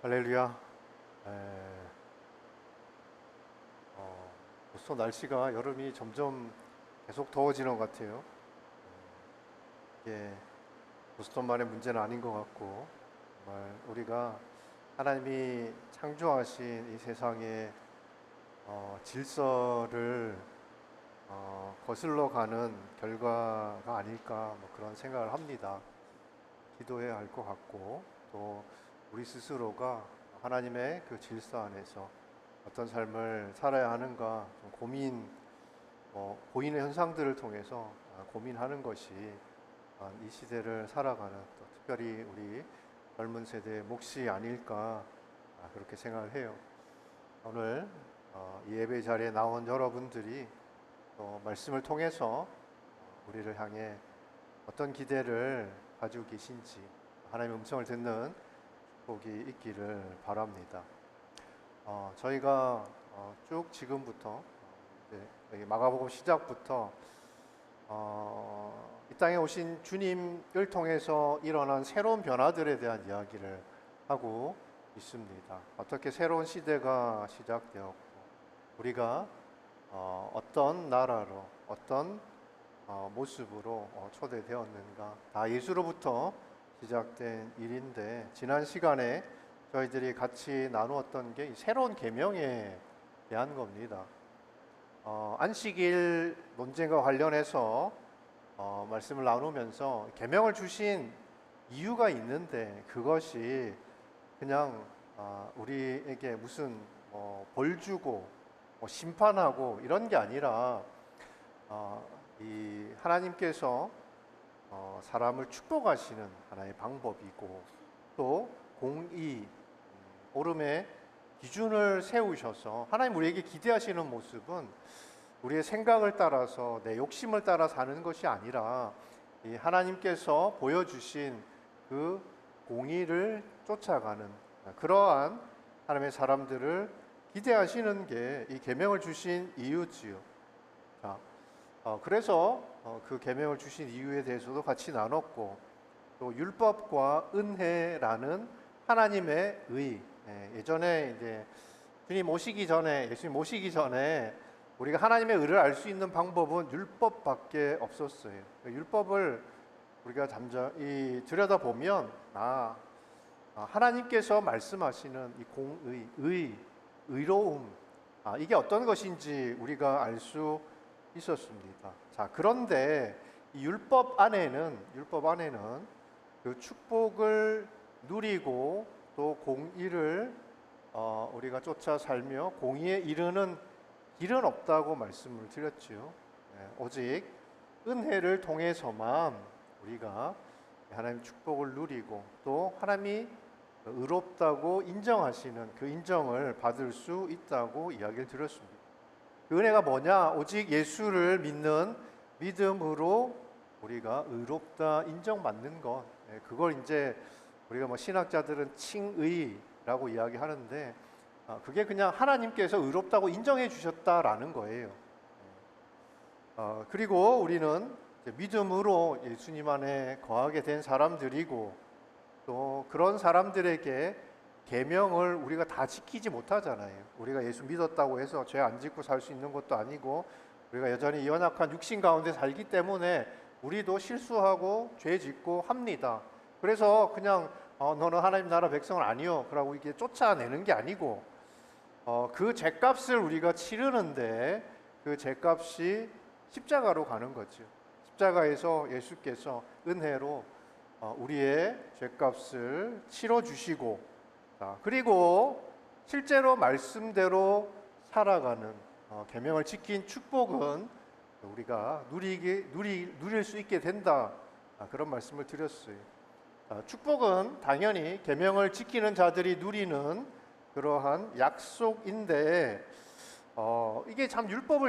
할렐루야. 에, 벌써 날씨가 여름이 점점 계속 더워지는 것 같아요. 이게 보스턴만의 문제는 아닌 것 같고, 정말 우리가 하나님이 창조하신 이 세상의 질서를 거슬러 가는 결과가 아닐까, 그런 생각을 합니다. 기도해야 할 것 같고, 또 우리 스스로가 하나님의 그 질서 안에서 어떤 삶을 살아야 하는가 좀 보이는 현상들을 통해서 고민하는 것이 이 시대를 살아가는, 또 특별히 우리 젊은 세대의 몫이 아닐까, 그렇게 생각을 해요. 오늘 이 예배 자리에 나온 여러분들이 또 말씀을 통해서 우리를 향해 어떤 기대를 가지고 계신지, 하나님의 음성을 듣는 축복이 있기를 바랍니다. 저희가 쭉 지금부터 여기 마가복음 시작부터 이 땅에 오신 주님을 통해서 일어난 새로운 변화들에 대한 이야기를 하고 있습니다. 어떻게 새로운 시대가 시작되었고, 우리가 어떤 나라로, 어떤 모습으로 초대되었는가, 다 예수로부터 시작된 일인데, 지난 시간에 저희들이 같이 나누었던 게 새로운 계명에 대한 겁니다. 안식일 논쟁과 관련해서 말씀을 나누면서 계명을 주신 이유가 있는데, 그것이 그냥 우리에게 무슨 벌 주고 심판하고 이런 게 아니라 이 하나님께서 사람을 축복하시는 하나의 방법이고, 또 공의, 옳음의 기준을 세우셔서 하나님 우리에게 기대하시는 모습은 우리의 생각을 따라서 내 욕심을 따라 사는 것이 아니라 이 하나님께서 보여주신 그 공의를 쫓아가는 그러한 하나님의 사람들을 기대하시는 게 이 계명을 주신 이유지요. 그래서 그 계명을 주신 이유에 대해서도 같이 나눴고, 또 율법과 은혜라는 하나님의 의, 예전에 이제 예수님 오시기 전에 우리가 하나님의 의를 알 수 있는 방법은 율법밖에 없었어요. 율법을 우리가 잠잠히 들여다보면 하나님께서 말씀하시는 이 공의, 의로움, 이게 어떤 것인지 우리가 알 수 있었습니다. 그런데 이 율법 안에는 그 축복을 누리고 또 공의를 우리가 쫓아 살며 공의에 이르는 길은 없다고 말씀을 드렸지요. 오직 은혜를 통해서만 우리가 하나님의 축복을 누리고, 또 하나님이 의롭다고 인정하시는 그 인정을 받을 수 있다고 이야기를 드렸습니다. 그 은혜가 뭐냐? 오직 예수를 믿는 믿음으로 우리가 의롭다 인정받는 것. 그걸 이제 우리가 신학자들은 칭의라고 이야기하는데, 그게 그냥 하나님께서 의롭다고 인정해 주셨다라는 거예요. 그리고 우리는 믿음으로 예수님 안에 거하게 된 사람들이고, 또 그런 사람들에게 계명을 우리가 다 지키지 못하잖아요. 우리가 예수 믿었다고 해서 죄 안 짓고 살 수 있는 것도 아니고, 우리가 여전히 연약한 육신 가운데 살기 때문에 우리도 실수하고 죄 짓고 합니다. 그래서 그냥 너는 하나님 나라 백성은 아니요, 그러고 이게 쫓아내는 게 아니고, 그 죄값을 우리가 치르는데 그 죄값이 십자가로 가는 거죠. 십자가에서 예수께서 은혜로 우리의 죄값을 치러주시고, 그리고 실제로 말씀대로 살아가는 계명을 지킨 축복은 우리가 누릴 수 있게 된다, 그런 말씀을 드렸어요. 축복은 당연히 계명을 지키는 자들이 누리는 그러한 약속인데, 이게 참 율법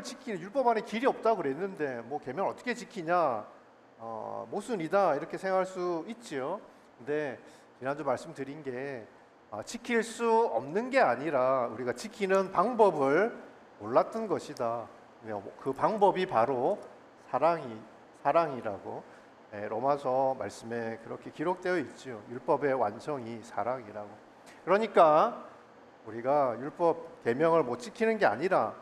안에 길이 없다고 그랬는데 계명을 어떻게 지키냐, 모순이다 이렇게 생각할 수 있지요. 근데 지난주 말씀드린 게 지킬 수 없는 게 아니라 우리가 지키는 방법을 몰랐던 것이다. 그 방법이 바로 사랑이라고 로마서 말씀에 그렇게 기록되어 있죠. 율법의 완성이 사랑이라고. 그러니까 우리가 율법 계명을 못 지키는 게 아니라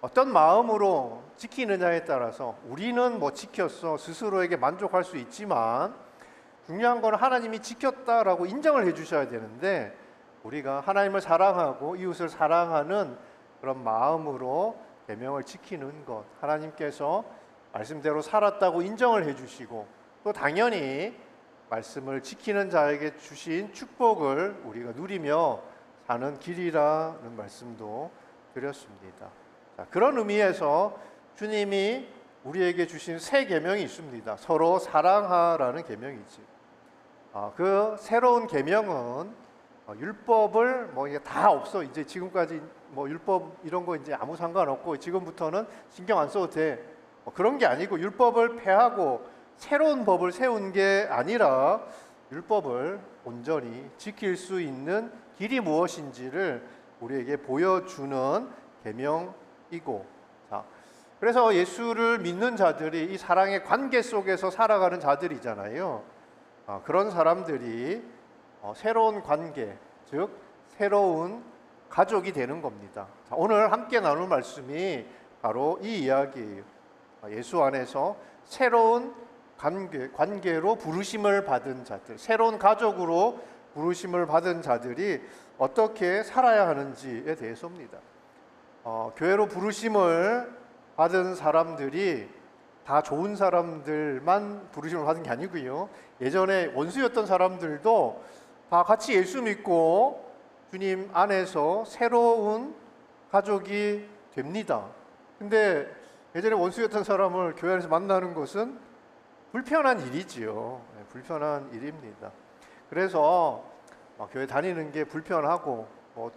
어떤 마음으로 지키느냐에 따라서 우리는 뭐 지켰어 스스로에게 만족할 수 있지만 중요한 건 하나님이 지켰다라고 인정을 해주셔야 되는데 우리가 하나님을 사랑하고 이웃을 사랑하는 그런 마음으로 계명을 지키는 것, 하나님께서 말씀대로 살았다고 인정을 해주시고 또 당연히 말씀을 지키는 자에게 주신 축복을 우리가 누리며 사는 길이라는 말씀도 드렸습니다. 자, 그런 의미에서 주님이 우리에게 주신 새 계명이 있습니다. 서로 사랑하라는 계명이지. 그 새로운 계명은 율법을 뭐 이게 다 없어. 이제 지금까지 뭐 율법 이런 거 이제 아무 상관없고 지금부터는 신경 안 써도 돼. 그런 게 아니고 율법을 폐하고 새로운 법을 세운 게 아니라 율법을 온전히 지킬 수 있는 길이 무엇인지를 우리에게 보여주는 계명이고, 자, 그래서 예수를 믿는 자들이 이 사랑의 관계 속에서 살아가는 자들이잖아요. 그런 사람들이 새로운 관계, 즉 새로운 가족이 되는 겁니다. 자, 오늘 함께 나눌 말씀이 바로 이 이야기예요. 예수 안에서 새로운 관계로 부르심을 받은 자들, 새로운 가족으로 부르심을 받은 자들이 어떻게 살아야 하는지에 대해서입니다. 교회로 부르심을 받은 사람들이 다 좋은 사람들만 부르심을 받은 게 아니고요. 예전에 원수였던 사람들도 다 같이 예수 믿고 주님 안에서 새로운 가족이 됩니다. 근데 예전에 원수였던 사람을 교회 안에서 만나는 것은 불편한 일이지요. 불편한 일입니다. 그래서 교회 다니는 게 불편하고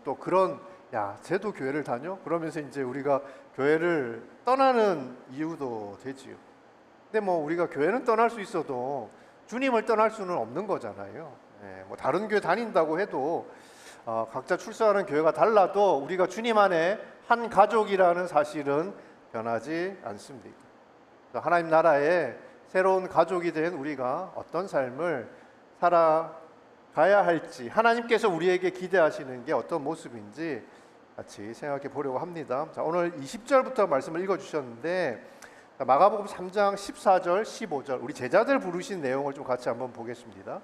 또 그런 야, 쟤도 교회를 다녀? 그러면서 이제 우리가 교회를 떠나는 이유도 되지요. 근데 뭐 우리가 교회는 떠날 수 있어도 주님을 떠날 수는 없는 거잖아요. 뭐 다른 교회 다닌다고 해도 각자 출석하는 교회가 달라도 우리가 주님 안에 한 가족이라는 사실은 변하지 않습니다. 하나님 나라에 새로운 가족이 된 우리가 어떤 삶을 살아가야 할지, 하나님께서 우리에게 기대하시는 게 어떤 모습인지 같이 생각해 보려고 합니다. 자, 오늘 20절부터 말씀을 읽어주셨는데 마가복음 3장 14절, 15절 우리 제자들 부르신 내용을 좀 같이 한번 보겠습니다.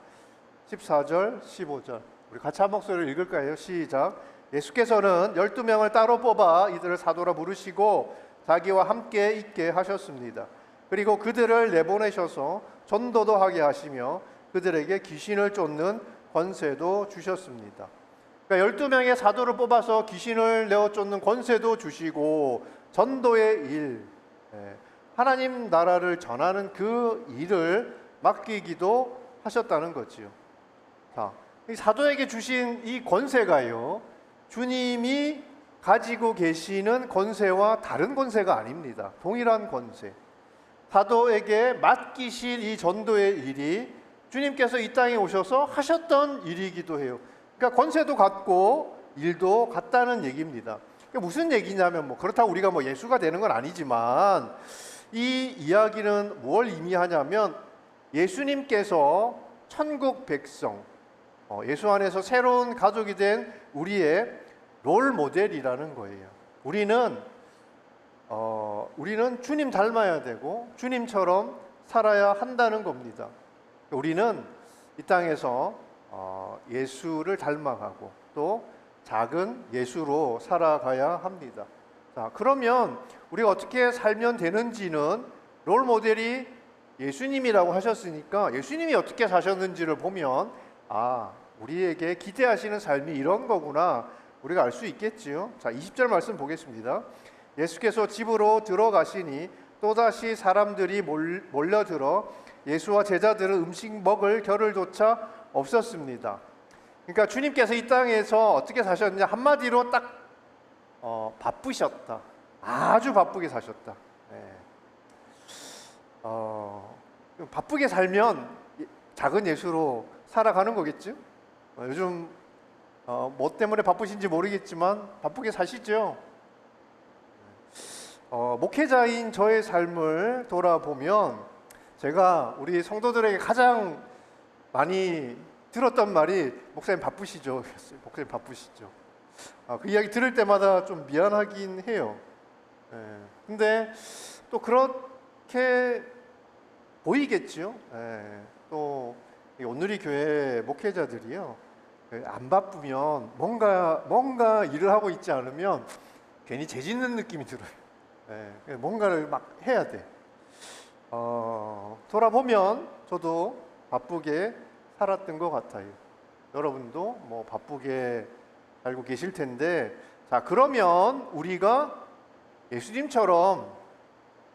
14절, 15절 우리 같이 한 목소리를 읽을까요? 시작. 예수께서는 12명을 따로 뽑아 이들을 사도라 부르시고 자기와 함께 있게 하셨습니다. 그리고 그들을 내보내셔서 전도도 하게 하시며 그들에게 귀신을 쫓는 권세도 주셨습니다. 그러니까 12명의 사도를 뽑아서 귀신을 내어 쫓는 권세도 주시고 전도의 일, 하나님 나라를 전하는 그 일을 맡기기도 하셨다는 거지요. 자, 이 사도에게 주신 이 권세가요, 주님이 가지고 계시는 권세와 다른 권세가 아닙니다. 동일한 권세. 사도에게 맡기신 이 전도의 일이 주님께서 이 땅에 오셔서 하셨던 일이기도 해요. 그러니까 권세도 같고 일도 같다는 얘기입니다. 그러니까 무슨 얘기냐면 그렇다고 우리가 예수가 되는 건 아니지만 이 이야기는 뭘 의미하냐면 예수님께서 천국 백성, 예수 안에서 새로운 가족이 된 우리의 롤 모델이라는 거예요. 우리는 주님 닮아야 되고 주님처럼 살아야 한다는 겁니다. 우리는 이 땅에서 예수를 닮아가고 또 작은 예수로 살아가야 합니다. 자, 그러면 우리가 어떻게 살면 되는지는 롤 모델이 예수님이라고 하셨으니까 예수님이 어떻게 사셨는지를 보면 우리에게 기대하시는 삶이 이런 거구나 우리가 알 수 있겠지요. 자, 20절 말씀 보겠습니다. 예수께서 집으로 들어가시니 또다시 사람들이 몰려들어 예수와 제자들은 음식 먹을 겨를조차 없었습니다. 그러니까 주님께서 이 땅에서 어떻게 사셨냐, 한마디로 딱 바쁘셨다. 아주 바쁘게 사셨다. 바쁘게 살면 작은 예수로 살아가는 거겠죠. 요즘 뭐 때문에 바쁘신지 모르겠지만 바쁘게 사시죠. 목회자인 저의 삶을 돌아보면 제가 우리 성도들에게 가장 많이 들었던 말이 목사님 바쁘시죠? 목사님 바쁘시죠? 그 이야기 들을 때마다 좀 미안하긴 해요. 예. 근데 또 그렇게 보이겠죠. 예. 또 온누리 교회 목회자들이요, 안 바쁘면 뭔가 일을 하고 있지 않으면 괜히 죄 짓는 느낌이 들어요. 예. 뭔가를 막 해야 돼. 돌아보면 저도 바쁘게 살았던 것 같아요. 여러분도 뭐 바쁘게 살고 계실 텐데, 자, 그러면 우리가 예수님처럼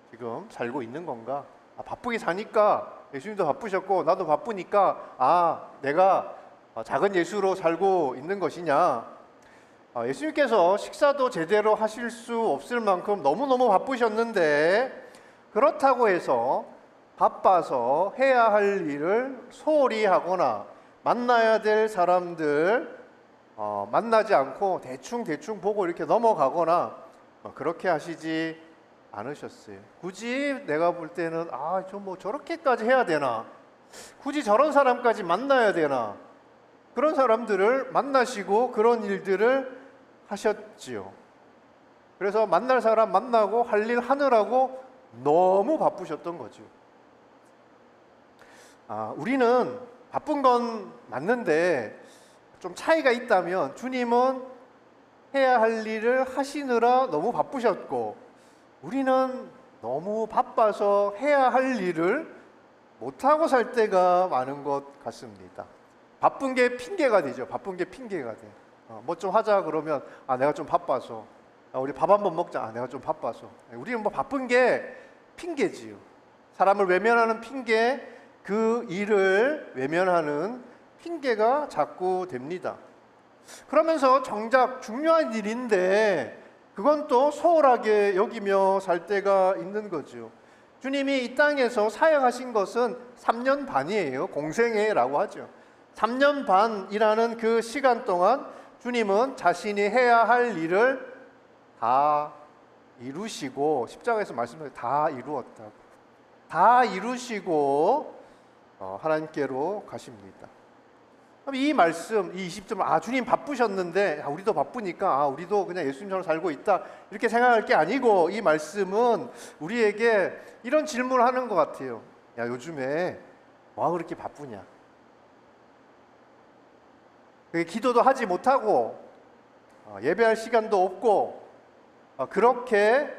지금 살고 있는 건가? 바쁘게 사니까 예수님도 바쁘셨고 나도 바쁘니까 내가 작은 예수로 살고 있는 것이냐? 예수님께서 식사도 제대로 하실 수 없을 만큼 너무너무 바쁘셨는데, 그렇다고 해서 바빠서 해야 할 일을 소홀히 하거나 만나야 될 사람들 만나지 않고 대충 보고 이렇게 넘어가거나 그렇게 하시지 않으셨어요. 굳이 내가 볼 때는 좀 뭐 저렇게까지 해야 되나? 굳이 저런 사람까지 만나야 되나? 그런 사람들을 만나시고 그런 일들을 하셨지요. 그래서 만날 사람 만나고 할 일 하느라고 너무 바쁘셨던 거죠. 우리는 바쁜 건 맞는데 좀 차이가 있다면, 주님은 해야 할 일을 하시느라 너무 바쁘셨고 우리는 너무 바빠서 해야 할 일을 못하고 살 때가 많은 것 같습니다. 바쁜 게 핑계가 되죠. 바쁜 게 핑계가 돼. 뭐 좀 하자 그러면 내가 좀 바빠서. 우리 밥 한번 먹자. 내가 좀 바빠서. 우리는 뭐 바쁜 게 핑계지요. 사람을 외면하는 핑계, 그 일을 외면하는 핑계가 자꾸 됩니다. 그러면서 정작 중요한 일인데 그건 또 소홀하게 여기며 살 때가 있는 거죠. 주님이 이 땅에서 사역하신 것은 3년 반이에요. 공생애라고 하죠. 3년 반이라는 그 시간 동안 주님은 자신이 해야 할 일을 다 이루시고, 십자가에서 말씀하신 다 이루었다고, 다 이루시고 하나님께로 가십니다. 이 말씀, 이 20절, 주님 바쁘셨는데 우리도 바쁘니까 우리도 그냥 예수님처럼 살고 있다 이렇게 생각할 게 아니고, 이 말씀은 우리에게 이런 질문을 하는 것 같아요. 요즘에 뭐 그렇게 바쁘냐? 기도도 하지 못하고 예배할 시간도 없고 그렇게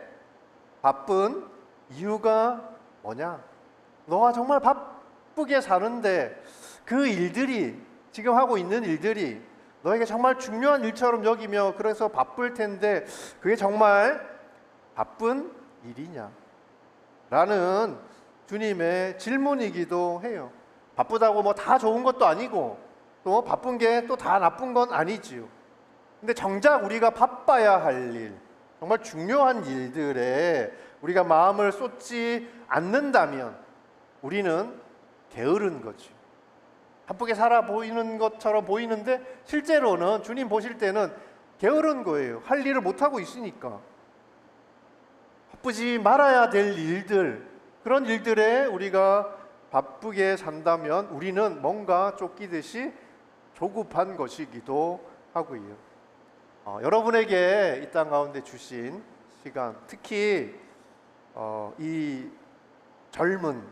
바쁜 이유가 뭐냐? 너가 정말 바쁘게 사는데 그 일들이, 지금 하고 있는 일들이 너에게 정말 중요한 일처럼 여기며 그래서 바쁠 텐데 그게 정말 바쁜 일이냐? 라는 주님의 질문이기도 해요. 바쁘다고 뭐 다 좋은 것도 아니고 또 바쁜 게 또 다 나쁜 건 아니지요. 근데 정작 우리가 바빠야 할 일, 정말 중요한 일들에 우리가 마음을 쏟지 않는다면 우리는 게으른 거죠. 바쁘게 살아 보이는 것처럼 보이는데 실제로는 주님 보실 때는 게으른 거예요. 할 일을 못하고 있으니까. 바쁘지 말아야 될 일들, 그런 일들에 우리가 바쁘게 산다면 우리는 뭔가 쫓기듯이 조급한 것이기도 하고요. 여러분에게 이 땅 가운데 주신 시간, 특히 이 젊은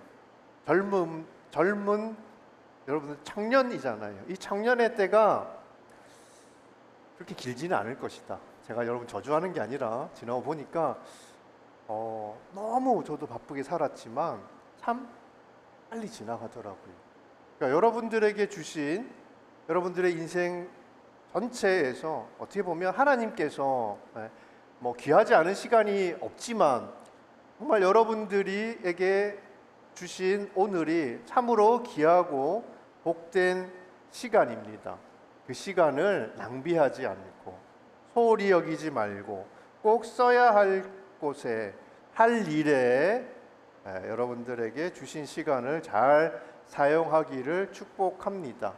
여러분들 청년이잖아요. 이 청년의 때가 그렇게 길지는 않을 것이다. 제가 여러분 저주하는 게 아니라 지나고 보니까 너무 저도 바쁘게 살았지만 참 빨리 지나가더라고요. 그러니까 여러분들에게 주신, 여러분들의 인생 전체에서 어떻게 보면 하나님께서 뭐 귀하지 않은 시간이 없지만 정말 여러분들에게 주신 오늘이 참으로 귀하고 복된 시간입니다. 그 시간을 낭비하지 않고 소홀히 여기지 말고 꼭 써야 할 곳에, 할 일에 여러분들에게 주신 시간을 잘 사용하기를 축복합니다.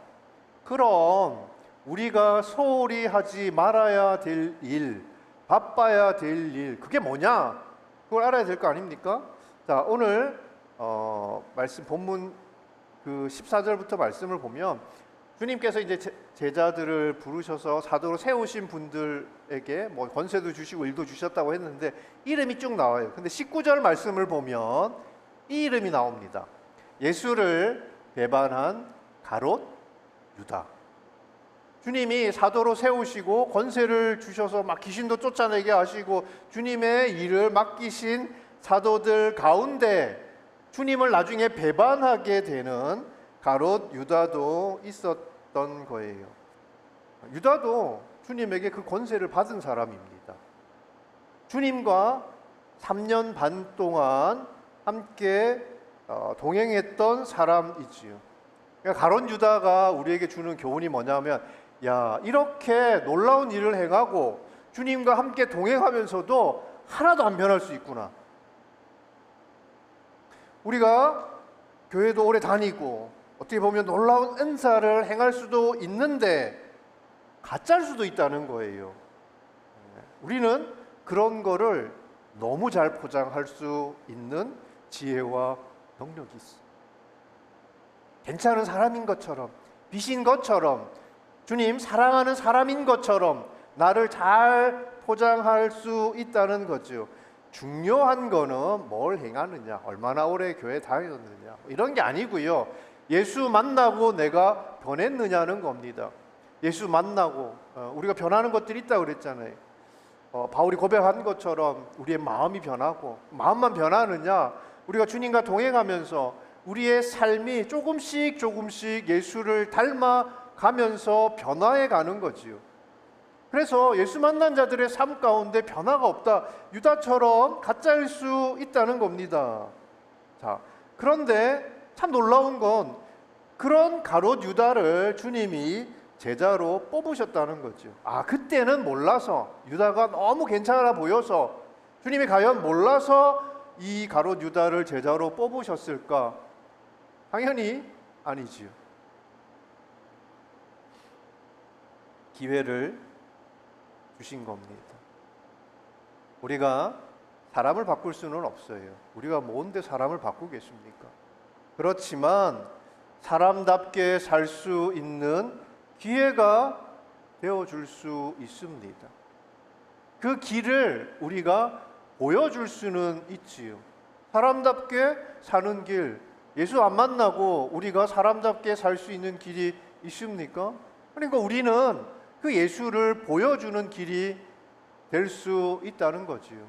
그럼 우리가 소홀히 하지 말아야 될 일, 바빠야 될 일, 그게 뭐냐? 그걸 알아야 될 거 아닙니까? 자, 오늘 말씀 본문 그 14절부터 말씀을 보면 주님께서 이제 제자들을 부르셔서 사도로 세우신 분들에게 뭐 권세도 주시고 일도 주셨다고 했는데 이름이 쭉 나와요. 근데 19절 말씀을 보면 이 이름이 나옵니다. 예수를 배반한 가롯 유다. 주님이 사도로 세우시고 권세를 주셔서 막 귀신도 쫓아내게 하시고 주님의 일을 맡기신 사도들 가운데 주님을 나중에 배반하게 되는 가롯 유다도 있었던 거예요. 유다도 주님에게 그 권세를 받은 사람입니다. 주님과 3년 반 동안 함께 동행했던 사람이지요. 그러니까 가롯 유다가 우리에게 주는 교훈이 뭐냐면, 야, 이렇게 놀라운 일을 행하고 주님과 함께 동행하면서도 하나도 안 변할 수 있구나. 우리가 교회도 오래 다니고 어떻게 보면 놀라운 은사를 행할 수도 있는데 가짜일 수도 있다는 거예요. 우리는 그런 거를 너무 잘 포장할 수 있는 지혜와 능력이 있어. 괜찮은 사람인 것처럼, 빛인 것처럼, 주님 사랑하는 사람인 것처럼 나를 잘 포장할 수 있다는 거죠. 중요한 거는 뭘 행하느냐, 얼마나 오래 교회 다녔느냐, 이런 게 아니고요. 예수 만나고 내가 변했느냐는 겁니다. 예수 만나고 우리가 변하는 것들이 있다고 그랬잖아요. 바울이 고백한 것처럼 우리의 마음이 변하고, 마음만 변하느냐, 우리가 주님과 동행하면서 우리의 삶이 조금씩 예수를 닮아가면서 변화해 가는 거지요. 그래서 예수 만난 자들의 삶 가운데 변화가 없다, 유다처럼 가짜일 수 있다는 겁니다. 자, 그런데 참 놀라운 건 그런 가롯 유다를 주님이 제자로 뽑으셨다는 거죠. 아, 그때는 몰라서, 유다가 너무 괜찮아 보여서 주님이 과연 몰라서 이 가롯 유다를 제자로 뽑으셨을까? 당연히 아니지요. 기회를 주신 겁니다. 우리가 사람을 바꿀 수는 없어요. 우리가 뭔데 사람을 바꾸겠습니까? 그렇지만 사람답게 살 수 있는 기회가 되어줄 수 있습니다. 그 길을 우리가 보여줄 수는 있지요. 사람답게 사는 길, 예수 안 만나고 우리가 사람답게 살 수 있는 길이 있습니까? 그러니까 우리는 그 예수를 보여주는 길이 될 수 있다는 거지요.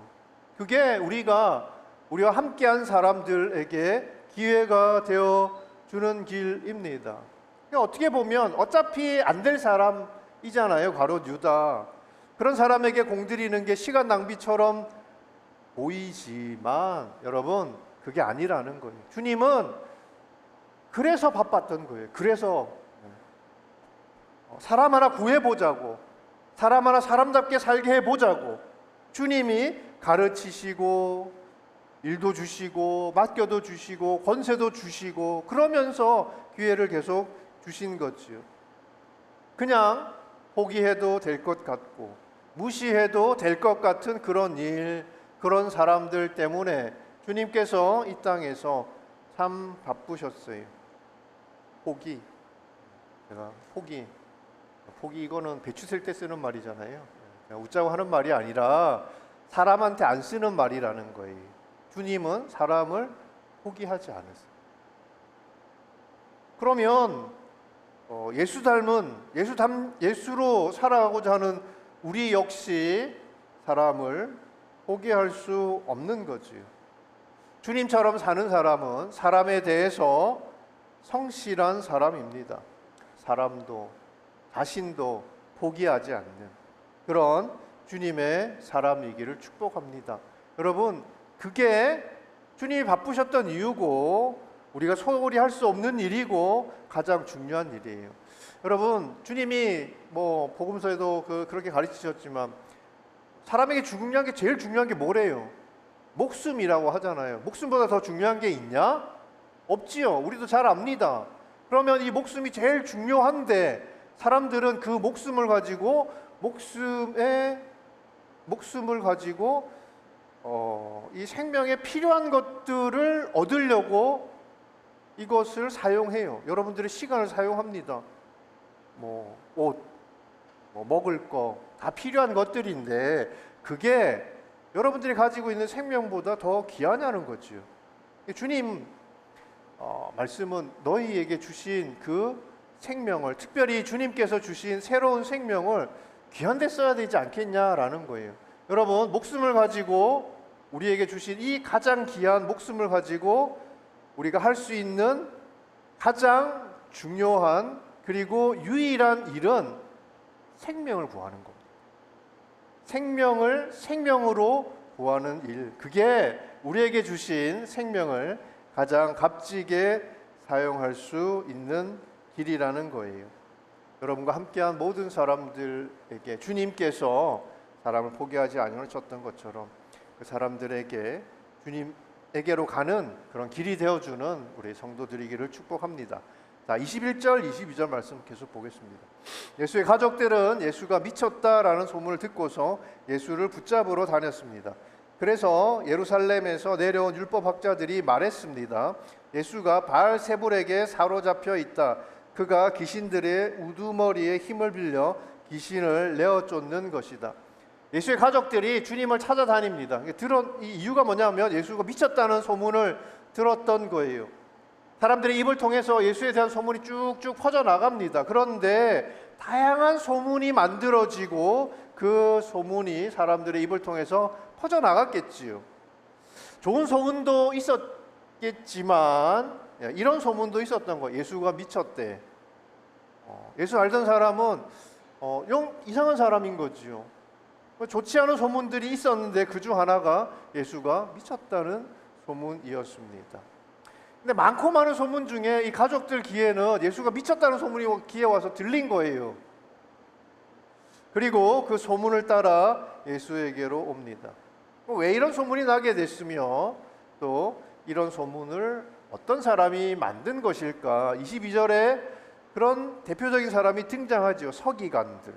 그게 우리와 함께한 사람들에게 기회가 되어 주는 길입니다. 어떻게 보면 어차피 안 될 사람이잖아요, 가롯 유다. 그런 사람에게 공드리는 게 시간 낭비처럼 보이지만 여러분, 그게 아니라는 거예요. 주님은 그래서 바빴던 거예요. 그래서 사람 하나 구해보자고, 사람 하나 사람답게 살게 해보자고 주님이 가르치시고 일도 주시고 맡겨도 주시고 권세도 주시고 그러면서 기회를 계속 주신 거지요. 그냥 포기해도 될 것 같고 무시해도 될 것 같은 그런 일, 그런 사람들 때문에 주님께서 이 땅에서 참 바쁘셨어요. 포기. 제가 포기 이거는 배추 셀 때 쓰는 말이잖아요. 그냥 웃자고 하는 말이 아니라 사람한테 안 쓰는 말이라는 거예요. 주님은 사람을 포기하지 않으세요. 그러면 예수로 살아가고자 하는 우리 역시 사람을 포기할 수 없는 거지요. 주님처럼 사는 사람은 사람에 대해서 성실한 사람입니다. 사람도 자신도 포기하지 않는 그런 주님의 사람이기를 축복합니다. 여러분, 그게 주님이 바쁘셨던 이유고 우리가 소홀히 할 수 없는 일이고 가장 중요한 일이에요. 여러분, 주님이 복음서에도 그렇게 가르치셨지만 사람에게 중요한 게, 제일 중요한 게 뭐래요? 목숨이라고 하잖아요. 목숨보다 더 중요한 게 있냐? 없지요. 우리도 잘 압니다. 그러면 이 목숨이 제일 중요한데 사람들은 그 목숨을 가지고 이 생명에 필요한 것들을 얻으려고 이것을 사용해요. 여러분들의 시간을 사용합니다. 뭐 옷, 뭐 먹을 거 다 필요한 것들인데 그게 여러분들이 가지고 있는 생명보다 더 귀하냐는 거죠. 주님 말씀은 너희에게 주신 그 생명을, 특별히 주님께서 주신 새로운 생명을 귀한 데 써야 되지 않겠냐라는 거예요. 여러분, 목숨을 가지고, 우리에게 주신 이 가장 귀한 목숨을 가지고 우리가 할 수 있는 가장 중요한 그리고 유일한 일은 생명을 구하는 겁니다. 생명을 생명으로 구하는 일, 그게 우리에게 주신 생명을 가장 값지게 사용할 수 있는 길이라는 거예요. 여러분과 함께한 모든 사람들에게 주님께서 사람을 포기하지 아니하셨던 것처럼 그 사람들에게 주님에게로 가는 그런 길이 되어주는 우리 성도들이기를 축복합니다. 자, 21절, 22절 말씀 계속 보겠습니다. 예수의 가족들은 예수가 미쳤다라는 소문을 듣고서 예수를 붙잡으러 다녔습니다. 그래서 예루살렘에서 내려온 율법학자들이 말했습니다. 예수가 바알세불에게 사로잡혀 있다. 그가 귀신들의 우두머리에 힘을 빌려 귀신을 내어 쫓는 것이다. 예수의 가족들이 주님을 찾아다닙니다. 이 이유가 뭐냐면 예수가 미쳤다는 소문을 들었던 거예요. 사람들의 입을 통해서 예수에 대한 소문이 쭉쭉 퍼져나갑니다. 그런데 다양한 소문이 만들어지고 그 소문이 사람들의 입을 통해서 퍼져나갔겠지요. 좋은 소문도 있었겠지만 이런 소문도 있었던 거예요. 예수가 미쳤대. 예수 알던 사람은 영 이상한 사람인 거지요. 좋지 않은 소문들이 있었는데 그중 하나가 예수가 미쳤다는 소문이었습니다. 근데 많고 많은 소문 중에 이 가족들 귀에는 예수가 미쳤다는 소문이 귀에 와서 들린 거예요. 그리고 그 소문을 따라 예수에게로 옵니다. 왜 이런 소문이 나게 됐으며 또 이런 소문을 어떤 사람이 만든 것일까? 22절에 그런 대표적인 사람이 등장하죠. 서기관들.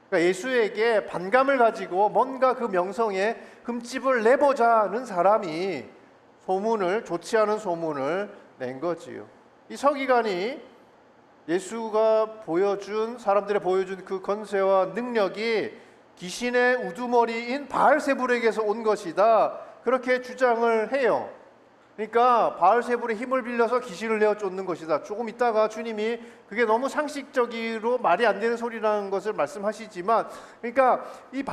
그러니까 예수에게 반감을 가지고 뭔가 그 명성에 흠집을 내보자는 사람이 소문을, 좋지 않은 소문을 낸 거지요. 이 서기관이 예수가 사람들의 보여준 그 권세와 능력이 귀신의 우두머리인 바알세불에게서 온 것이다. 그렇게 주장을 해요. 그러니까 바알세불의 힘을 빌려서 귀신을 내어 쫓는 것이다. 조금 있다가 주님이 그게 너무 상식적으로 말이 안 되는 소리라는 것을 말씀하시지만, 그러니까 이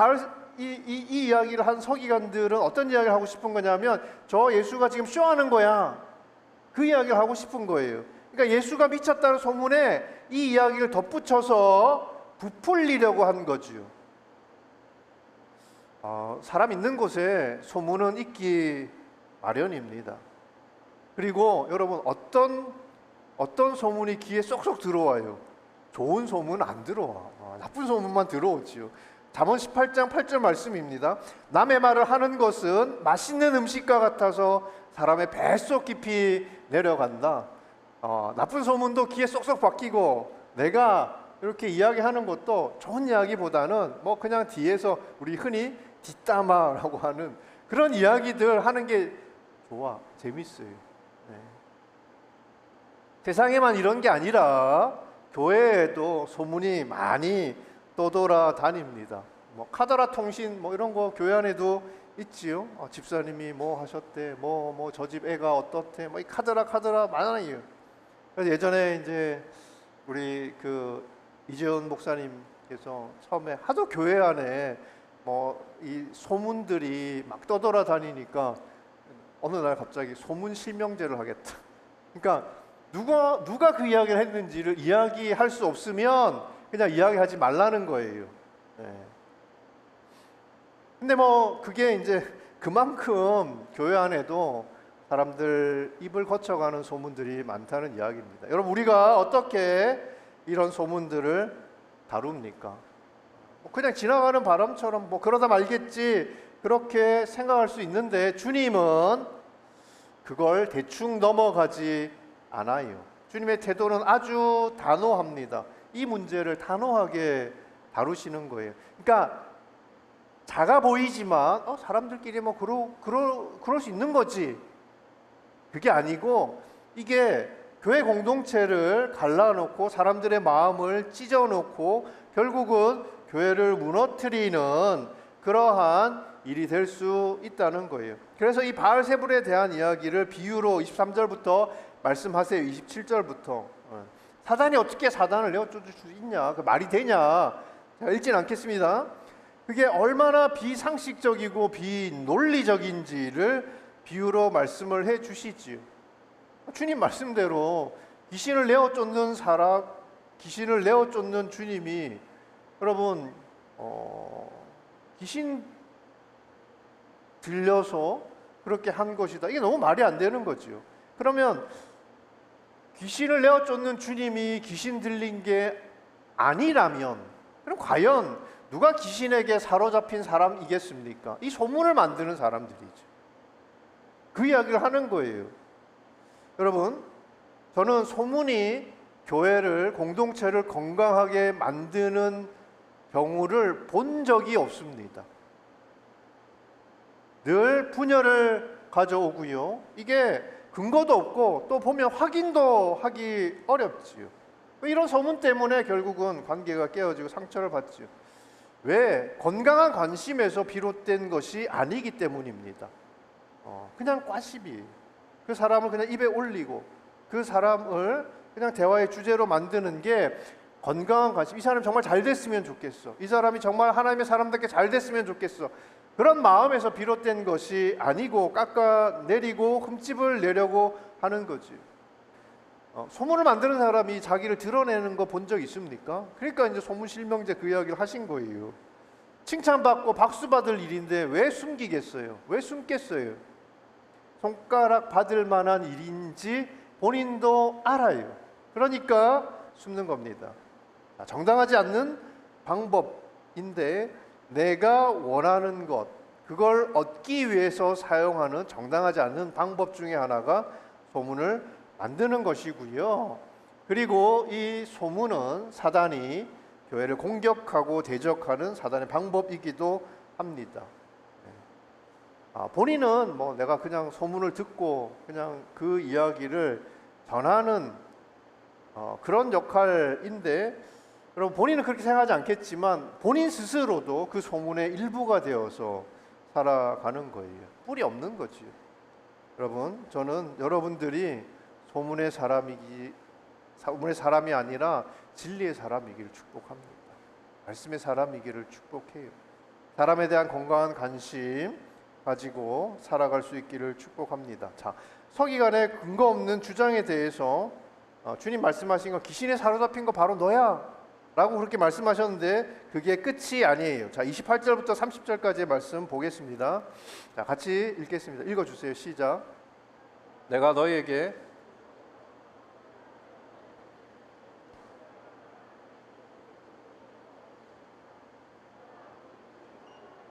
이야기를 한 서기관들은 어떤 이야기를 하고 싶은 거냐면 저 예수가 지금 쇼하는 거야. 그 이야기를 하고 싶은 거예요. 그러니까 예수가 미쳤다는 소문에 이 이야기를 덧붙여서 부풀리려고 한 거죠. 사람 있는 곳에 소문은 있기 마련입니다. 그리고 여러분 어떤 소문이 귀에 쏙쏙 들어와요. 좋은 소문 안 들어와. 나쁜 소문만 들어오지요. 잠언 18장 8절 말씀입니다. 남의 말을 하는 것은 맛있는 음식과 같아서 사람의 뱃속 깊이 내려간다. 나쁜 소문도 귀에 쏙쏙 박히고 내가 이렇게 이야기하는 것도 좋은 이야기보다는 뭐 그냥 뒤에서 우리 흔히 뒷담화라고 하는 그런 이야기들 하는 게 좋아, 재밌어요. 네. 세상에만 이런 게 아니라 교회에도 소문이 많이 떠돌아다닙니다. 뭐 카더라 통신 뭐 이런 거 교회 안에도 있지요. 집사님이 뭐 하셨대, 뭐 저 집 애가 어떻대, 뭐 이 카더라 많아요. 그래서 예전에 이제 우리 그 이재훈 목사님께서 처음에 하도 교회 안에 뭐 이 소문들이 막 떠돌아다니니까 어느 날 갑자기 소문 실명제를 하겠다. 그러니까 누가 그 이야기를 했는지를 이야기할 수 없으면 그냥 이야기하지 말라는 거예요. 네. 근데 뭐 그게 이제 그만큼 교회 안에도 사람들 입을 거쳐가는 소문들이 많다는 이야기입니다. 여러분, 우리가 어떻게 이런 소문들을 다룹니까? 그냥 지나가는 바람처럼 뭐 그러다 말겠지 그렇게 생각할 수 있는데 주님은 그걸 대충 넘어가지 않아요. 주님의 태도는 아주 단호합니다. 이 문제를 단호하게 다루시는 거예요. 그러니까 작아 보이지만 사람들끼리 뭐 그럴 수 있는 거지. 그게 아니고 이게 교회 공동체를 갈라놓고 사람들의 마음을 찢어놓고 결국은 교회를 무너뜨리는 그러한 일이 될 수 있다는 거예요. 그래서 이 바알세불에 대한 이야기를 비유로 23절부터 말씀하세요. 27절부터. 사단이 어떻게 사단을 내어쫓을 수 있냐? 그 말이 되냐? 제가 읽진 않겠습니다. 그게 얼마나 비상식적이고 비논리적인지를 비유로 말씀을 해 주시지요. 주님 말씀대로 귀신을 내어쫓는 사람, 귀신을 내어쫓는 주님이 여러분 귀신 들려서 그렇게 한 것이다. 이게 너무 말이 안 되는 거지요. 그러면 귀신을 내어쫓는 주님이 귀신 들린 게 아니라면 그럼 과연 누가 귀신에게 사로잡힌 사람이겠습니까? 이 소문을 만드는 사람들이죠. 그 이야기를 하는 거예요. 여러분, 저는 소문이 교회를, 공동체를 건강하게 만드는 경우를 본 적이 없습니다. 늘 분열을 가져오고요. 이게 근거도 없고 또 보면 확인도 하기 어렵지요. 이런 소문 때문에 결국은 관계가 깨어지고 상처를 받지요. 왜? 건강한 관심에서 비롯된 것이 아니기 때문입니다. 그냥 꽈시비. 그 사람을 그냥 입에 올리고 그 사람을 그냥 대화의 주제로 만드는 게 건강한 관심. 이 사람이 정말 잘 됐으면 좋겠어. 이 사람이 정말 하나님의 사람답게 잘 됐으면 좋겠어. 그런 마음에서 비롯된 것이 아니고 깎아내리고 흠집을 내려고 하는 거지. 소문을 만드는 사람이 자기를 드러내는 거 본 적 있습니까? 그러니까 이제 소문실명제 그 이야기를 하신 거예요. 칭찬받고 박수받을 일인데 왜 숨기겠어요? 왜 숨겠어요? 손가락 받을 만한 일인지 본인도 알아요. 그러니까 숨는 겁니다. 정당하지 않는 방법인데 내가 원하는 것, 그걸 얻기 위해서 사용하는 정당하지 않는 방법 중에 하나가 소문을 만드는 것이고요. 그리고 이 소문은 사단이 교회를 공격하고 대적하는 사단의 방법이기도 합니다. 본인은 뭐 내가 그냥 소문을 듣고 그냥 그 이야기를 전하는 그런 역할인데, 여러분 본인은 그렇게 생각하지 않겠지만 본인 스스로도 그 소문의 일부가 되어서 살아가는 거예요. 뿔이 없는 거지요. 여러분, 저는 여러분들이 소문의 사람이 아니라 진리의 사람이기를 축복합니다. 말씀의 사람이기를 축복해요. 사람에 대한 건강한 관심 가지고 살아갈 수 있기를 축복합니다. 자, 서기관의 근거 없는 주장에 대해서 주님 말씀하신 거, 귀신에 사로잡힌 거 바로 너야 라고 그렇게 말씀하셨는데 그게 끝이 아니에요. 자, 28절부터 30절까지의 말씀 보겠습니다. 자, 같이 읽겠습니다. 읽어주세요. 시작. 내가 너희에게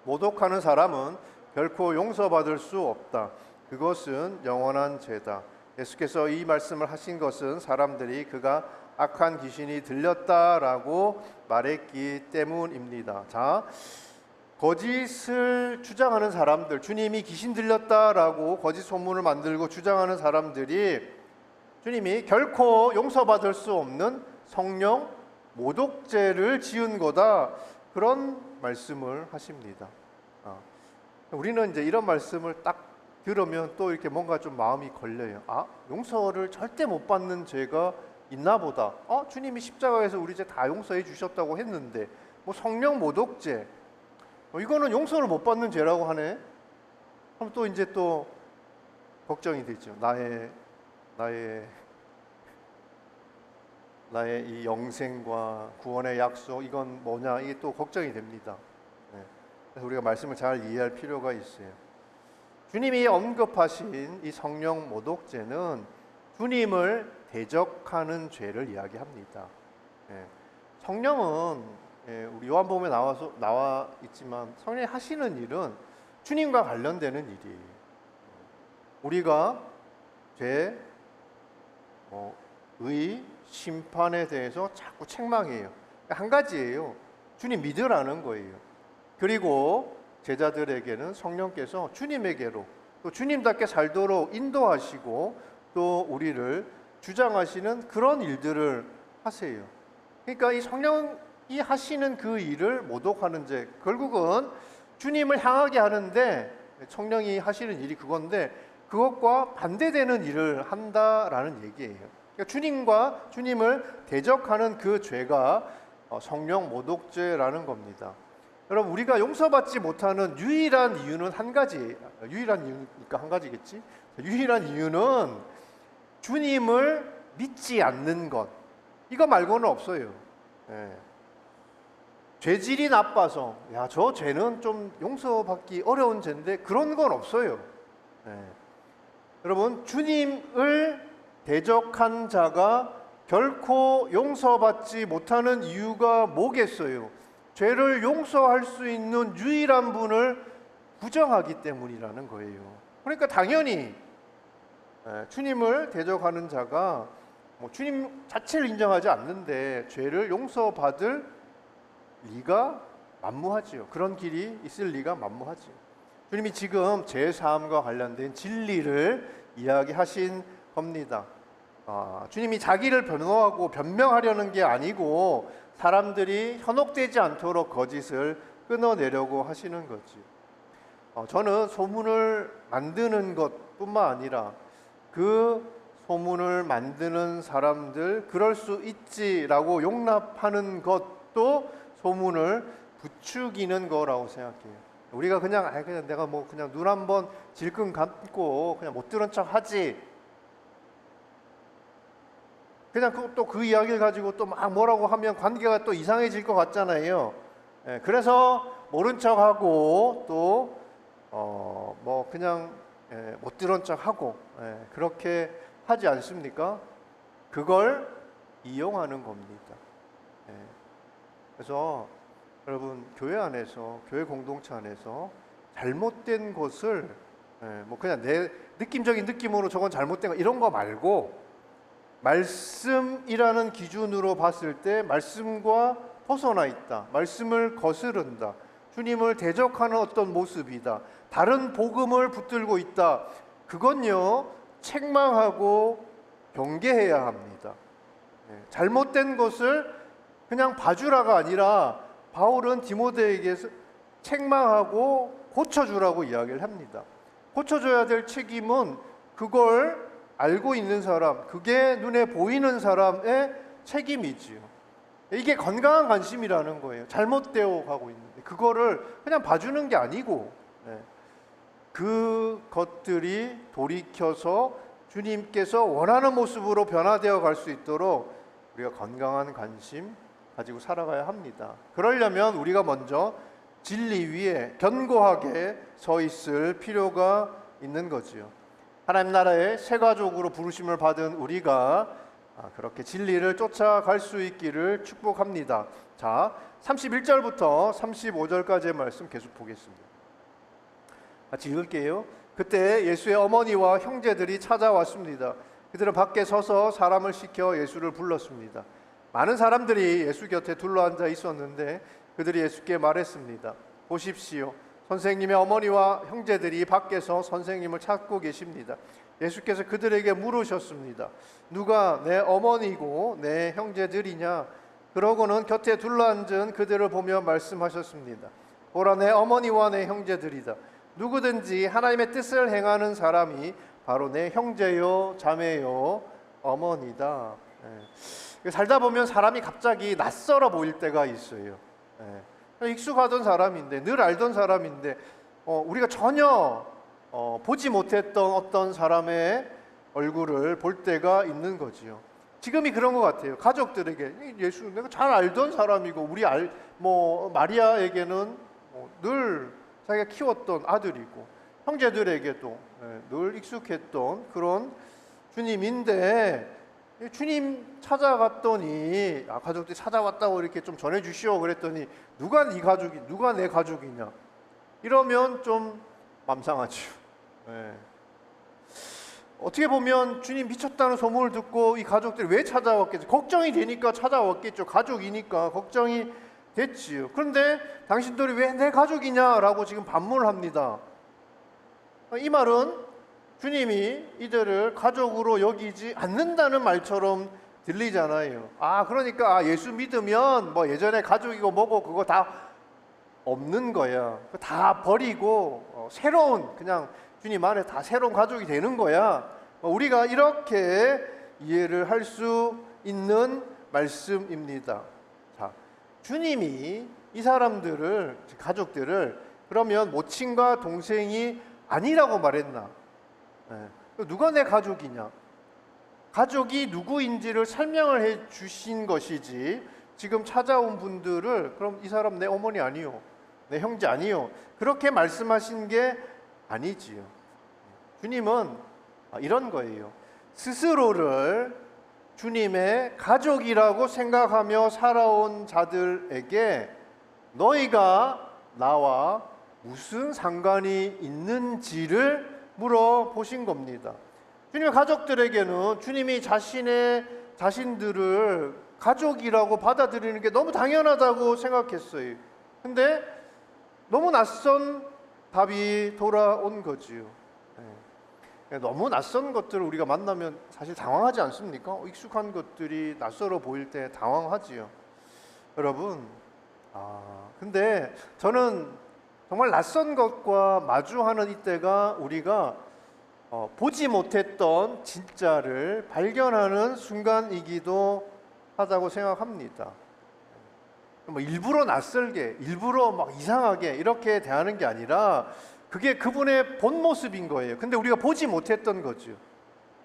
모독하는 사람은 결코 용서받을 수 없다. 그것은 영원한 죄다. 예수께서 이 말씀을 하신 것은 사람들이 그가 악한 귀신이 들렸다라고 말했기 때문입니다. 자, 거짓을 주장하는 사람들, 주님이 귀신 들렸다라고 거짓 소문을 만들고 주장하는 사람들이 주님이 결코 용서받을 수 없는 성령 모독죄를 지은 거다, 그런 말씀을 하십니다. 우리는 이제 이런 말씀을 딱 들으면 또 이렇게 뭔가 좀 마음이 걸려요. 용서를 절대 못 받는 죄가 있나 보다. 주님이 십자가에서 우리 죄 다 용서해 주셨다고 했는데 뭐 성령 모독죄, 이거는 용서를 못 받는 죄라고 하네. 그럼 또 이제 또 걱정이 되죠. 나의 이 영생과 구원의 약속, 이건 뭐냐, 이게 또 걱정이 됩니다. 그래서 우리가 말씀을 잘 이해할 필요가 있어요. 주님이 언급하신 이 성령 모독죄는 주님을 대적하는 죄를 이야기합니다. 성령은 우리 요한복음에 나와 있지만 성령이 하시는 일은 주님과 관련되는 일이에요. 우리가 죄, 의, 심판에 대해서 자꾸 책망해요. 한 가지예요. 주님 믿으라는 거예요. 그리고 제자들에게는 성령께서 주님에게로 또 주님답게 살도록 인도하시고 또 우리를 주장하시는 그런 일들을 하세요. 그러니까 이 성령이 하시는 그 일을 모독하는 죄, 결국은 주님을 향하게 하는데 성령이 하시는 일이 그건데 그것과 반대되는 일을 한다라는 얘기예요. 그러니까 주님을 대적하는 그 죄가 성령 모독죄라는 겁니다. 여러분, 우리가 용서받지 못하는 유일한 이유는 한 가지, 유일한 이유니까 한 가지겠지. 유일한 이유는 주님을 믿지 않는 것, 이거 말고는 없어요. 죄질이 나빠서 저 죄는 좀 용서받기 어려운 죄인데 그런 건 없어요. 여러분, 주님을 대적한 자가 결코 용서받지 못하는 이유가 뭐겠어요? 죄를 용서할 수 있는 유일한 분을 부정하기 때문이라는 거예요. 그러니까 당연히 주님을 대적하는 자가 주님 자체를 인정하지 않는데 죄를 용서받을 리가 만무하지요. 그런 길이 있을 리가 만무하지요. 주님이 지금 죄사함과 관련된 진리를 이야기하신 겁니다. 주님이 자기를 변호하고 변명하려는 게 아니고 사람들이 현혹되지 않도록 거짓을 끊어내려고 하시는 거지. 저는 소문을 만드는 것뿐만 아니라 그 소문을 만드는 사람들 그럴 수 있지라고 용납하는 것도 소문을 부추기는 거라고 생각해요. 우리가 그냥 내가 그냥 눈 한번 질끈 감고 그냥 못 들은 척 하지. 그냥 또 그 이야기를 가지고 또 막 뭐라고 하면 관계가 또 이상해질 것 같잖아요. 그래서 모른 척하고 또 그냥 못 들은 척하고 그렇게 하지 않습니까? 그걸 이용하는 겁니다. 그래서 여러분, 교회 안에서, 교회 공동체 안에서 잘못된 것을 그냥 내 느낌적인 느낌으로 저건 잘못된 거 이런 거 말고 말씀이라는 기준으로 봤을 때 말씀과 벗어나 있다, 말씀을 거스른다, 주님을 대적하는 어떤 모습이다, 다른 복음을 붙들고 있다, 그건요 책망하고 경계해야 합니다. 잘못된 것을 그냥 봐주라가 아니라 바울은 디모데에게 책망하고 고쳐주라고 이야기를 합니다. 고쳐줘야 될 책임은 그걸 알고 있는 사람, 그게 눈에 보이는 사람의 책임이지요. 이게 건강한 관심이라는 거예요. 잘못되어 가고 있는데 그거를 그냥 봐주는 게 아니고 그 것들이 돌이켜서 주님께서 원하는 모습으로 변화되어 갈 수 있도록 우리가 건강한 관심 가지고 살아가야 합니다. 그러려면 우리가 먼저 진리 위에 견고하게 서 있을 필요가 있는 거지요. 하나님 나라의 새 가족으로 부르심을 받은 우리가 그렇게 진리를 쫓아갈 수 있기를 축복합니다. 자, 31절부터 35절까지의 말씀 계속 보겠습니다. 같이 읽을게요. 그때 예수의 어머니와 형제들이 찾아왔습니다. 그들은 밖에 서서 사람을 시켜 예수를 불렀습니다. 많은 사람들이 예수 곁에 둘러앉아 있었는데 그들이 예수께 말했습니다. 보십시오. 선생님의 어머니와 형제들이 밖에서 선생님을 찾고 계십니다. 예수께서 그들에게 물으셨습니다. 누가 내 어머니고 내 형제들이냐? 그러고는 곁에 둘러앉은 그들을 보며 말씀하셨습니다. 보라, 내 어머니와 내 형제들이다. 누구든지 하나님의 뜻을 행하는 사람이 바로 내 형제요 자매요 어머니다. 살다 보면 사람이 갑자기 낯설어 보일 때가 있어요. 익숙하던 사람인데, 늘 알던 사람인데 우리가 전혀 보지 못했던 어떤 사람의 얼굴을 볼 때가 있는 거지요. 지금이 그런 것 같아요. 가족들에게 예수 내가 잘 알던 사람이고 우리 마리아에게는 늘 자기가 키웠던 아들이고 형제들에게도 늘 익숙했던 그런 주님인데 주님 찾아갔더니 가족들이 찾아왔다고 이렇게 좀 전해주시오 그랬더니 누가 네 가족이 누가 내 가족이냐 이러면 좀 맘상하죠. 어떻게 보면 주님 미쳤다는 소문을 듣고 이 가족들이 왜 찾아왔겠죠? 걱정이 되니까 찾아왔겠죠. 가족이니까 걱정이 됐지요. 그런데 당신들이 왜 내 가족이냐라고 지금 반문을 합니다. 이 말은 주님이 이들을 가족으로 여기지 않는다는 말처럼 들리잖아요. 그러니까 예수 믿으면 뭐 예전에 가족이고 뭐고 그거 다 없는 거야. 다 버리고 새로운 그냥 주님 안에 다 새로운 가족이 되는 거야. 우리가 이렇게 이해를 할 수 있는 말씀입니다. 자, 주님이 이 사람들을, 가족들을 그러면 모친과 동생이 아니라고 말했나? 누가 내 가족이냐? 가족이 누구인지를 설명을 해 주신 것이지, 지금 찾아온 분들을 그럼 이 사람 내 어머니 아니요, 내 형제 아니요, 그렇게 말씀하신 게 아니지요. 주님은 이런 거예요. 스스로를 주님의 가족이라고 생각하며 살아온 자들에게 너희가 나와 무슨 상관이 있는지를 물어보신 겁니다. 주님의 가족들에게는 주님이 자신들을 가족이라고 받아들이는 게 너무 당연하다고 생각했어요. 근데 너무 낯선 답이 돌아온 거지요. 너무 낯선 것들을 우리가 만나면 사실 당황하지 않습니까? 익숙한 것들이 낯설어 보일 때 당황하지요. 여러분, 근데 저는 정말 낯선 것과 마주하는 이때가 우리가 보지 못했던 진짜를 발견하는 순간이기도 하다고 생각합니다. 뭐 일부러 낯설게, 일부러 막 이상하게 이렇게 대하는 게 아니라 그게 그분의 본 모습인 거예요. 근데 우리가 보지 못했던 거죠.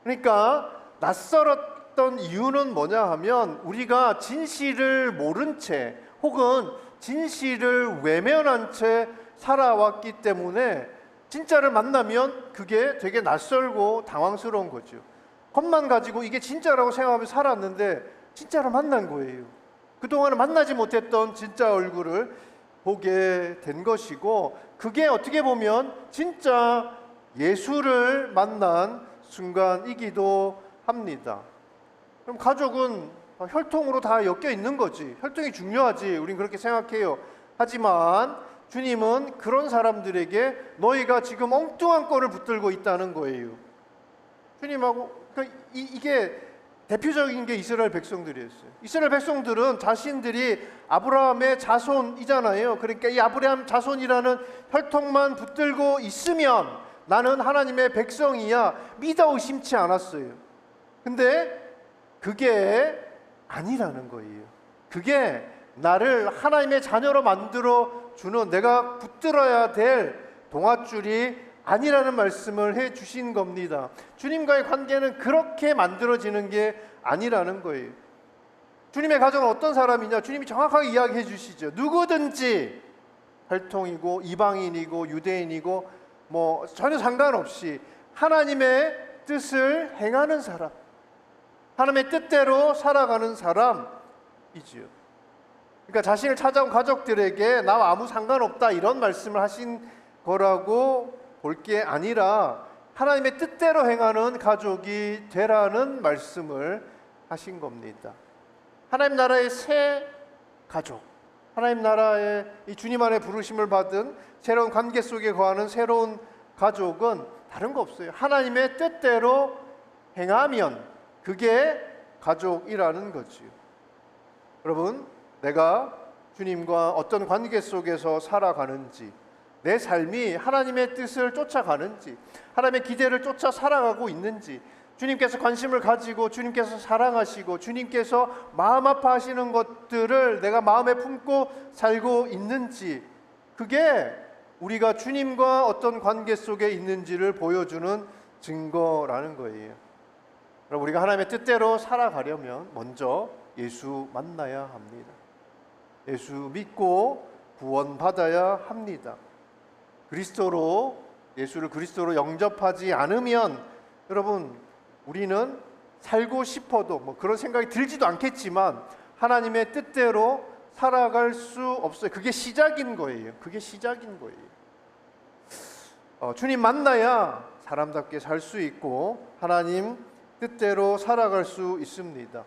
그러니까 낯설었던 이유는 뭐냐 하면 우리가 진실을 모른 채 혹은 진실을 외면한 채 살아왔기 때문에 진짜를 만나면 그게 되게 낯설고 당황스러운 거죠. 겉만 가지고 이게 진짜라고 생각하며 살았는데 진짜로 만난 거예요. 그동안은 만나지 못했던 진짜 얼굴을 보게 된 것이고, 그게 어떻게 보면 진짜 예수를 만난 순간이기도 합니다. 그럼 가족은 혈통으로 다 엮여 있는 거지. 혈통이 중요하지. 우린 그렇게 생각해요. 하지만 주님은 그런 사람들에게 너희가 지금 엉뚱한 꼴을 붙들고 있다는 거예요. 주님하고 이게 대표적인 게 이스라엘 백성들이었어요. 이스라엘 백성들은 자신들이 아브라함의 자손이잖아요. 그러니까 이 아브라함 자손이라는 혈통만 붙들고 있으면 나는 하나님의 백성이야 믿어 의심치 않았어요. 근데 그게 아니라는 거예요. 그게 나를 하나님의 자녀로 만들어 주는, 내가 붙들어야 될 동아줄이 아니라는 말씀을 해 주신 겁니다. 주님과의 관계는 그렇게 만들어지는 게 아니라는 거예요. 주님의 가정은 어떤 사람이냐? 주님이 정확하게 이야기해 주시죠. 누구든지 혈통이고 이방인이고 유대인이고 뭐 전혀 상관없이 하나님의 뜻을 행하는 사람, 하나님의 뜻대로 살아가는 사람이지요. 그러니까 자신을 찾아온 가족들에게 나와 아무 상관없다 이런 말씀을 하신 거라고 볼 게 아니라 하나님의 뜻대로 행하는 가족이 되라는 말씀을 하신 겁니다. 하나님 나라의 새 가족, 하나님 나라의 이 주님 안에 부르심을 받은 새로운 관계 속에 거하는 새로운 가족은 다른 거 없어요. 하나님의 뜻대로 행하면 그게 가족이라는 거지요. 여러분, 내가 주님과 어떤 관계 속에서 살아가는지, 내 삶이 하나님의 뜻을 쫓아가는지, 하나님의 기대를 쫓아 살아가고 있는지, 주님께서 관심을 가지고 주님께서 사랑하시고 주님께서 마음 아파하시는 것들을 내가 마음에 품고 살고 있는지, 그게 우리가 주님과 어떤 관계 속에 있는지를 보여주는 증거라는 거예요. 그럼 우리가 하나님의 뜻대로 살아가려면 먼저 예수 만나야 합니다. 예수 믿고 구원받아야 합니다. 예수를 그리스도로 영접하지 않으면 여러분, 우리는 살고 싶어도 뭐 그런 생각이 들지도 않겠지만 하나님의 뜻대로 살아갈 수 없어요. 그게 시작인 거예요. 그게 시작인 거예요. 주님 만나야 사람답게 살 수 있고 하나님 뜻대로 살아갈 수 있습니다.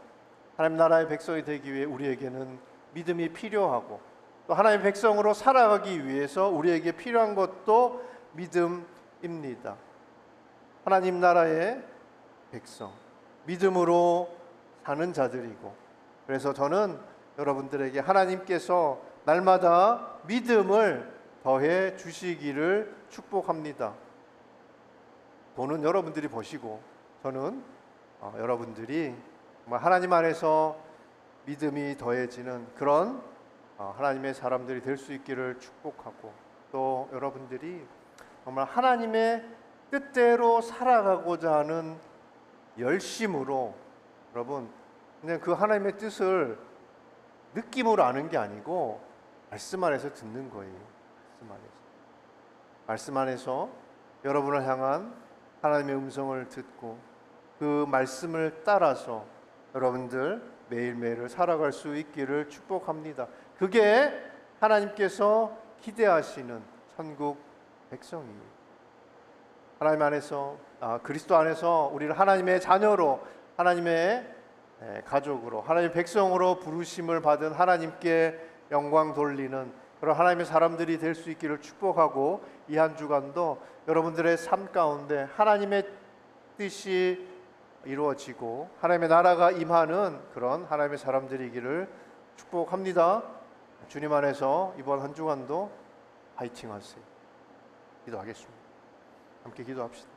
하나님 나라의 백성이 되기 위해 우리에게는 믿음이 필요하고, 또 하나님의 백성으로 살아가기 위해서 우리에게 필요한 것도 믿음입니다. 하나님 나라의 백성, 믿음으로 사는 자들이고, 그래서 저는 여러분들에게 하나님께서 날마다 믿음을 더해 주시기를 축복합니다. 돈은 여러분들이 버시고, 저는 여러분들이 정말 하나님 안에서 믿음이 더해지는 그런 하나님의 사람들이 될 수 있기를 축복하고, 또 여러분들이 정말 하나님의 뜻대로 살아가고자 하는 열심으로, 여러분 그냥 그 하나님의 뜻을 느낌으로 아는 게 아니고 말씀 안에서 듣는 거예요. 말씀 안에서 여러분을 향한 하나님의 음성을 듣고 그 말씀을 따라서 여러분들 매일매일을 살아갈 수 있기를 축복합니다. 그게 하나님께서 기대하시는 천국 백성이에요. 하나님 안에서, 그리스도 안에서 우리를 하나님의 자녀로, 하나님의 가족으로, 하나님의 백성으로 부르심을 받은 하나님께 영광 돌리는 그런 하나님의 사람들이 될 수 있기를 축복하고, 이 한 주간도 여러분들의 삶 가운데 하나님의 뜻이 이루어지고 하나님의 나라가 임하는 그런 하나님의 사람들이기를 축복합니다. 주님 안에서 이번 한 주간도 파이팅 하세요. 기도하겠습니다. 함께 기도합시다.